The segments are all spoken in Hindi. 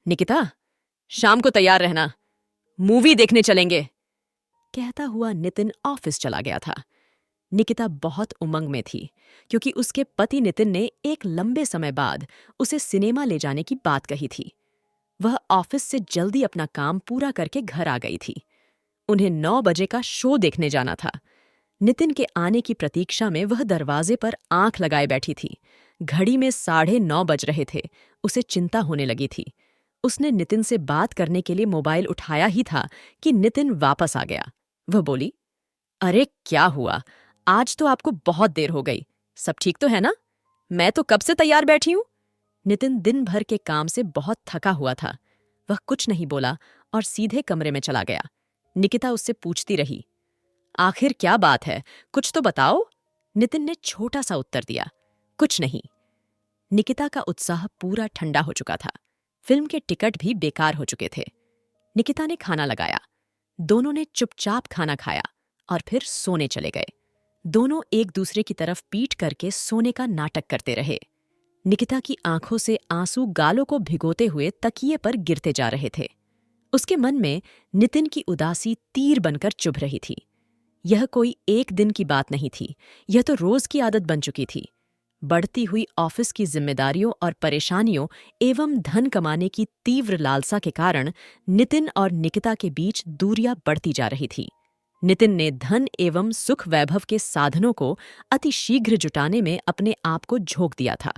निकिता, शाम को तैयार रहना, मूवी देखने चलेंगे, कहता हुआ नितिन ऑफिस चला गया था। निकिता बहुत उमंग में थी क्योंकि उसके पति नितिन ने एक लंबे समय बाद उसे सिनेमा ले जाने की बात कही थी। वह ऑफिस से जल्दी अपना काम पूरा करके घर आ गई थी। उन्हें 9 बजे का शो देखने जाना था। नितिन के आने की प्रतीक्षा में वह दरवाजे पर आंख लगाए बैठी थी। घड़ी में 9:30 बज रहे थे। उसे चिंता होने लगी थी। उसने नितिन से बात करने के लिए मोबाइल उठाया ही था कि नितिन वापस आ गया। वह बोली, अरे क्या हुआ, आज तो आपको बहुत देर हो गई। सब ठीक तो है ना? मैं तो कब से तैयार बैठी हूं। नितिन दिन भर के काम से बहुत थका हुआ था। वह कुछ नहीं बोला और सीधे कमरे में चला गया। निकिता उससे पूछती रही, आखिर क्या बात है, कुछ तो बताओ। नितिन ने छोटा सा उत्तर दिया, कुछ नहीं। निकिता का उत्साह पूरा ठंडा हो चुका था। फिल्म के टिकट भी बेकार हो चुके थे। निकिता ने खाना लगाया। दोनों ने चुपचाप खाना खाया और फिर सोने चले गए। दोनों एक दूसरे की तरफ पीठ करके सोने का नाटक करते रहे। निकिता की आंखों से आंसू गालों को भिगोते हुए तकिए पर गिरते जा रहे थे। उसके मन में नितिन की उदासी तीर बनकर चुभ रही थी। यह कोई एक दिन की बात नहीं थी, यह तो रोज की आदत बन चुकी थी। बढ़ती हुई ऑफिस की जिम्मेदारियों और परेशानियों एवं धन कमाने की तीव्र लालसा के कारण नितिन और निकिता के बीच दूरियां बढ़ती जा रही थी। नितिन ने धन एवं सुख वैभव के साधनों को अतिशीघ्र जुटाने में अपने आप को झोंक दिया था।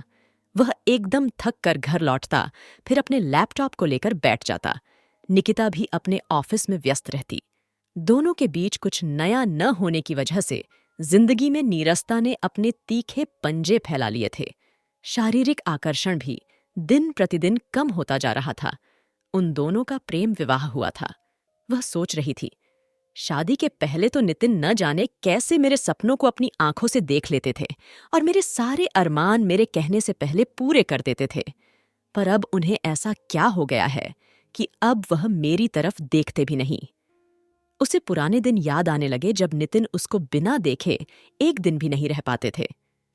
वह एकदम थक कर घर लौटता, फिर अपने लैपटॉप को लेकर बैठ जाता। निकिता भी अपने ऑफिस में व्यस्त रहती। दोनों के बीच कुछ नया न होने की वजह से जिंदगी में नीरसता ने अपने तीखे पंजे फैला लिए थे। शारीरिक आकर्षण भी दिन प्रतिदिन कम होता जा रहा था। उन दोनों का प्रेम विवाह हुआ था। वह सोच रही थी, शादी के पहले तो नितिन न जाने कैसे मेरे सपनों को अपनी आंखों से देख लेते थे और मेरे सारे अरमान मेरे कहने से पहले पूरे कर देते थे। पर अब उन्हें ऐसा क्या हो गया है कि अब वह मेरी तरफ देखते भी नहीं। उसे पुराने दिन याद आने लगे जब नितिन उसको बिना देखे एक दिन भी नहीं रह पाते थे।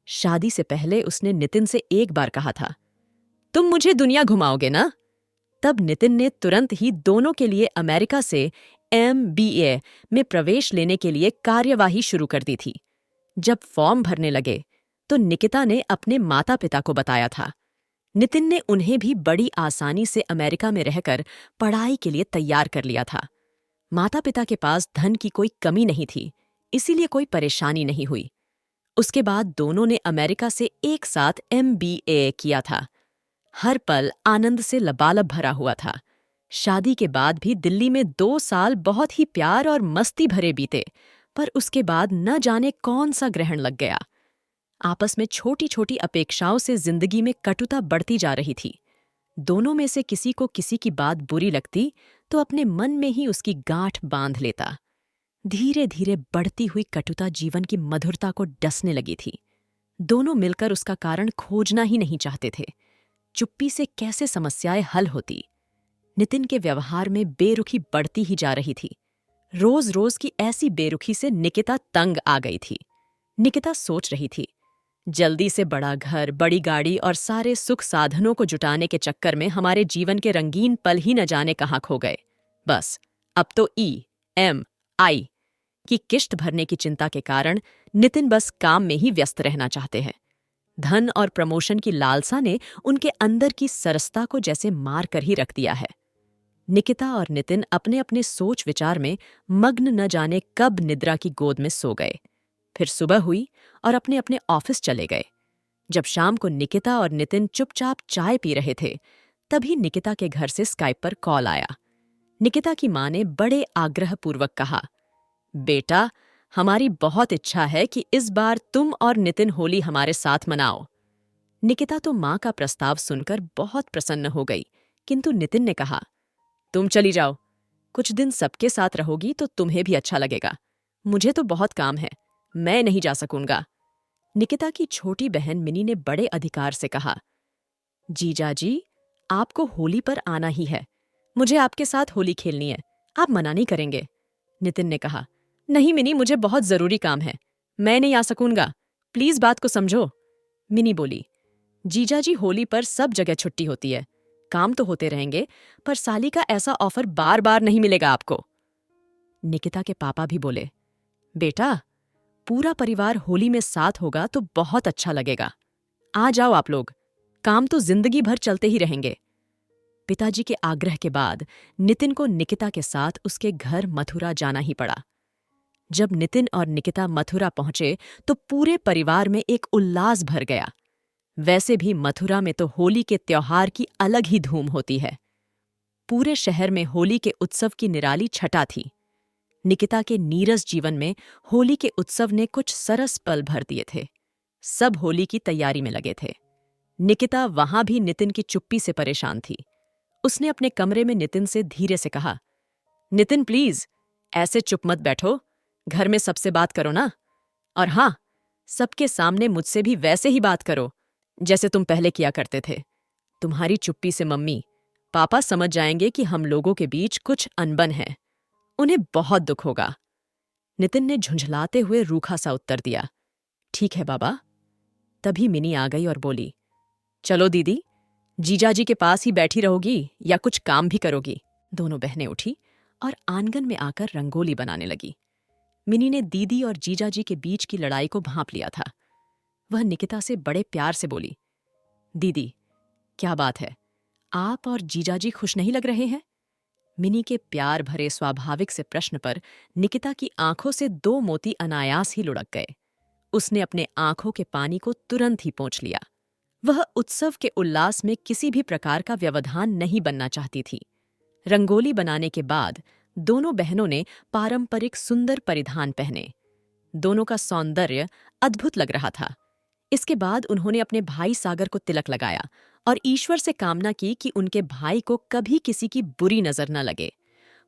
शादी से पहले उसने नितिन से एक बार कहा था, तुम मुझे दुनिया घुमाओगे ना? तब नितिन ने तुरंत ही दोनों के लिए अमेरिका से MBA में प्रवेश लेने के लिए कार्यवाही शुरू कर दी थी। जब फॉर्म भरने लगे तो निकिता ने अपने माता पिता को बताया था। नितिन ने उन्हें भी बड़ी आसानी से अमेरिका में रहकर पढ़ाई के लिए तैयार कर लिया था। माता पिता के पास धन की कोई कमी नहीं थी, इसीलिए कोई परेशानी नहीं हुई। उसके बाद दोनों ने अमेरिका से एक साथ MBA किया था। हर पल आनंद से लबालब भरा हुआ था। शादी के बाद भी दिल्ली में 2 साल बहुत ही प्यार और मस्ती भरे बीते, पर उसके बाद न जाने कौन सा ग्रहण लग गया। आपस में छोटी छोटी अपेक्षाओं से जिंदगी में कटुता बढ़ती जा रही थी। दोनों में से किसी को किसी की बात बुरी लगती तो अपने मन में ही उसकी गांठ बांध लेता। धीरे धीरे बढ़ती हुई कटुता जीवन की मधुरता को डसने लगी थी। दोनों मिलकर उसका कारण खोजना ही नहीं चाहते थे। चुप्पी से कैसे समस्याएं हल होती। नितिन के व्यवहार में बेरुखी बढ़ती ही जा रही थी। रोज रोज की ऐसी बेरुखी से निकिता तंग आ गई थी। निकिता सोच रही थी, जल्दी से बड़ा घर, बड़ी गाड़ी और सारे सुख साधनों को जुटाने के चक्कर में हमारे जीवन के रंगीन पल ही न जाने कहाँ खो गए। बस अब तो EMI की किश्त भरने की चिंता के कारण नितिन बस काम में ही व्यस्त रहना चाहते हैं। धन और प्रमोशन की लालसा ने उनके अंदर की सरसता को जैसे मार कर ही रख दिया है। निकिता और नितिन अपने अपने सोच विचार में मग्न न जाने कब निद्रा की गोद में सो गए। फिर सुबह हुई और अपने अपने ऑफिस चले गए। जब शाम को निकिता और नितिन चुपचाप चाय पी रहे थे, तभी निकिता के घर से स्काइप पर कॉल आया। निकिता की मां ने बड़े आग्रहपूर्वक कहा, बेटा, हमारी बहुत इच्छा है कि इस बार तुम और नितिन होली हमारे साथ मनाओ। निकिता तो मां का प्रस्ताव सुनकर बहुत प्रसन्न हो गई, किंतु नितिन ने कहा, तुम चली जाओ। कुछ दिन सबके साथ रहोगी तो तुम्हें भी अच्छा लगेगा। मुझे तो बहुत काम है, मैं नहीं जा सकूंगा। निकिता की छोटी बहन मिनी ने बड़े अधिकार से कहा, जीजा जी, आपको होली पर आना ही है। मुझे आपके साथ होली खेलनी है, आप मना नहीं करेंगे। नितिन ने कहा, नहीं मिनी, मुझे बहुत जरूरी काम है, मैं नहीं आ सकूंगा, प्लीज बात को समझो। मिनी बोली, जीजा जी, होली पर सब जगह छुट्टी होती है, काम तो होते रहेंगे, पर साली का ऐसा ऑफर बार बार नहीं मिलेगा आपको। निकिता के पापा भी बोले, बेटा, पूरा परिवार होली में साथ होगा तो बहुत अच्छा लगेगा। आ जाओ आप लोग, काम तो जिंदगी भर चलते ही रहेंगे। पिताजी के आग्रह के बाद नितिन को निकिता के साथ उसके घर मथुरा जाना ही पड़ा। जब नितिन और निकिता मथुरा पहुंचे तो पूरे परिवार में एक उल्लास भर गया। वैसे भी मथुरा में तो होली के त्योहार की अलग ही धूम होती है। पूरे शहर में होली के उत्सव की निराली छटा थी। निकिता के नीरस जीवन में होली के उत्सव ने कुछ सरस पल भर दिए थे। सब होली की तैयारी में लगे थे। निकिता वहां भी नितिन की चुप्पी से परेशान थी। उसने अपने कमरे में नितिन से धीरे से कहा, नितिन प्लीज, ऐसे चुप मत बैठो, घर में सबसे बात करो ना। और हाँ, सबके सामने मुझसे भी वैसे ही बात करो जैसे तुम पहले किया करते थे। तुम्हारी चुप्पी से मम्मी पापा समझ जाएंगे कि हम लोगों के बीच कुछ अनबन है। उन्हें बहुत दुख होगा। नितिन ने झुंझलाते हुए रूखा सा उत्तर दिया, ठीक है बाबा। तभी मिनी आ गई और बोली, चलो दीदी, जीजाजी के पास ही बैठी रहोगी या कुछ काम भी करोगी। दोनों बहनें उठी और आंगन में आकर रंगोली बनाने लगी। मिनी ने दीदी और जीजाजी के बीच की लड़ाई को भांप लिया था। वह निकिता से बड़े प्यार से बोली, दीदी, क्या बात है, आप और जीजाजी खुश नहीं लग रहे हैं? मिनी के प्यार भरे स्वाभाविक से प्रश्न पर निकिता की आंखों से दो मोती अनायास ही लुढ़क गए। उसने अपने आंखों के पानी को तुरंत ही पोंछ लिया। वह उत्सव के उल्लास में किसी भी प्रकार का व्यवधान नहीं बनना चाहती थी। रंगोली बनाने के बाद दोनों बहनों ने पारंपरिक सुंदर परिधान पहने। दोनों का सौंदर्य अद्भुत लग रहा था। इसके बाद उन्होंने अपने भाई सागर को तिलक लगाया और ईश्वर से कामना की कि उनके भाई को कभी किसी की बुरी नजर न लगे।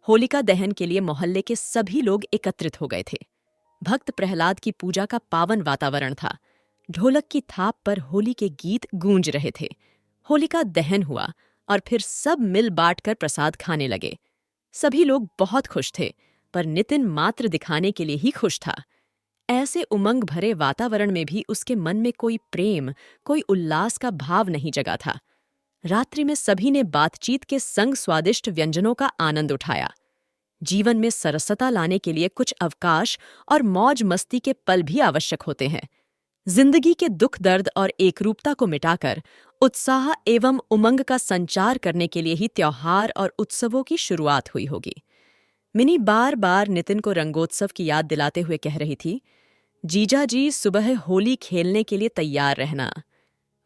होलिका दहन के लिए मोहल्ले के सभी लोग एकत्रित हो गए थे। भक्त प्रहलाद की पूजा का पावन वातावरण था। ढोलक की थाप पर होली के गीत गूंज रहे थे। होलिका दहन हुआ और फिर सब मिल बांट कर प्रसाद खाने लगे। सभी लोग बहुत खुश थे, पर नितिन मात्र दिखाने के लिए ही खुश था। ऐसे उमंग भरे वातावरण में भी उसके मन में कोई प्रेम, कोई उल्लास का भाव नहीं जगा था। रात्रि में सभी ने बातचीत के संग स्वादिष्ट व्यंजनों का आनंद उठाया। जीवन में सरसता लाने के लिए कुछ अवकाश और मौज मस्ती के पल भी आवश्यक होते हैं। जिंदगी के दुख दर्द और एकरूपता को मिटाकर उत्साह एवं उमंग का संचार करने के लिए ही त्योहार और उत्सवों की शुरुआत हुई होगी। मिनी बार बार नितिन को रंगोत्सव की याद दिलाते हुए कह रही थी, जीजा जी सुबह होली खेलने के लिए तैयार रहना।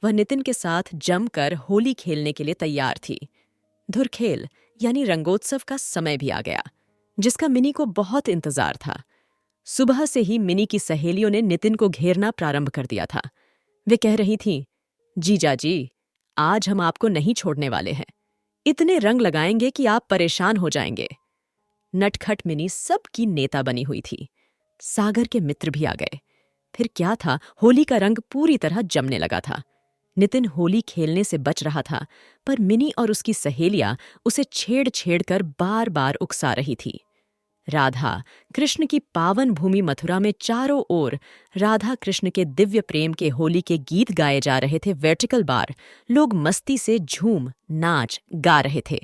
वह नितिन के साथ जमकर होली खेलने के लिए तैयार थी। धुरखेल यानी रंगोत्सव का समय भी आ गया, जिसका मिनी को बहुत इंतजार था। सुबह से ही मिनी की सहेलियों ने नितिन को घेरना प्रारंभ कर दिया था। वे कह रही थीं, जीजा जी, आज हम आपको नहीं छोड़ने वाले हैं। इतने रंग लगाएंगे कि आप परेशान हो जाएंगे। नटखट मिनी सबकी नेता बनी हुई थी। सागर के मित्र भी आ गए। फिर क्या था, होली का रंग पूरी तरह जमने लगा था। नितिन होली खेलने से बच रहा था, पर मिनी और उसकी सहेलियां उसे छेड़ छेड़ कर बार बार उकसा रही थी। राधा कृष्ण की पावन भूमि मथुरा में चारों ओर राधा कृष्ण के दिव्य प्रेम के होली के गीत गाए जा रहे थे। वर्टिकल बार लोग मस्ती से झूम नाच गा रहे थे।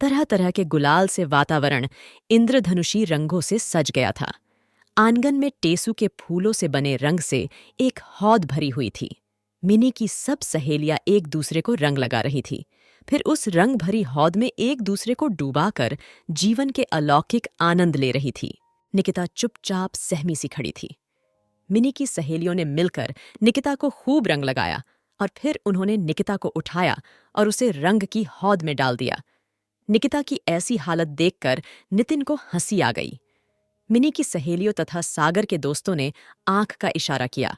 तरह तरह के गुलाल से वातावरण इंद्रधनुषी रंगों से सज गया था। आंगन में टेसू के फूलों से बने रंग से एक हौद भरी हुई थी। मिनी की सब सहेलियां एक दूसरे को रंग लगा रही थी, फिर उस रंग भरी हौद में एक दूसरे को डूबाकर जीवन के अलौकिक आनंद ले रही थी। निकिता चुपचाप सहमी सी खड़ी थी। मिनी की सहेलियों ने मिलकर निकिता को खूब रंग लगाया और फिर उन्होंने निकिता को उठाया और उसे रंग की हौद में डाल दिया। निकिता की ऐसी हालत देखकर नितिन को हंसी आ गई। मिनी की सहेलियों तथा सागर के दोस्तों ने आंख का इशारा किया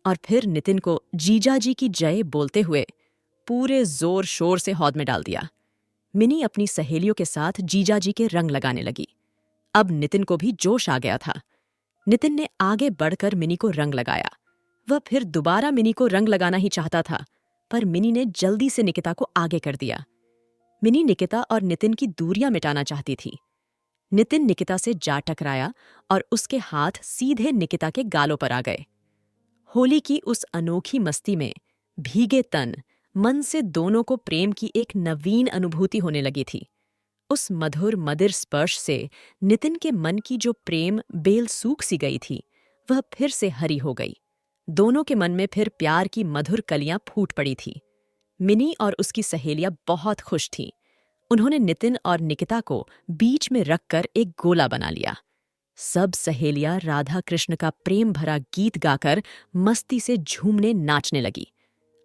और फिर नितिन को जीजाजी की जय बोलते हुए पूरे जोर शोर से हौद में डाल दिया। मिनी अपनी सहेलियों के साथ जीजाजी के रंग लगाने लगी। अब नितिन को भी जोश आ गया था। नितिन ने आगे बढ़कर मिनी को रंग लगाया। वह फिर दोबारा मिनी को रंग लगाना ही चाहता था, पर मिनी ने जल्दी से निकिता को आगे कर दिया। मिनी निकिता और नितिन की दूरियां मिटाना चाहती थी। नितिन निकिता से जा टकराया और उसके हाथ सीधे निकिता के गालों पर आ गए। होली की उस अनोखी मस्ती में भीगे तन, मन से दोनों को प्रेम की एक नवीन अनुभूति होने लगी थी। उस मधुर मदिर स्पर्श से नितिन के मन की जो प्रेम बेल सूख सी गई थी, वह फिर से हरी हो गई। दोनों के मन में फिर प्यार की मधुर कलियां फूट पड़ी थी। मिनी और उसकी सहेलियां बहुत खुश थीं। उन्होंने नितिन और निकिता को बीच में रखकर एक गोला बना लिया। सब सहेलियां राधा कृष्ण का प्रेम भरा गीत गाकर मस्ती से झूमने नाचने लगी।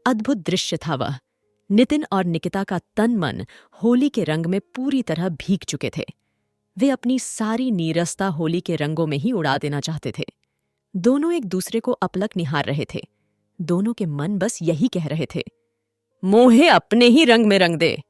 अद्भुत दृश्य था वह। नितिन और निकिता का तन मन होली के रंग में पूरी तरह भीग चुके थे। वे अपनी सारी नीरसता होली के रंगों में ही उड़ा देना चाहते थे। दोनों एक दूसरे को अपलक निहार रहे थे। दोनों के मन बस यही कह रहे थे, मोहे अपने ही रंग में रंग दे।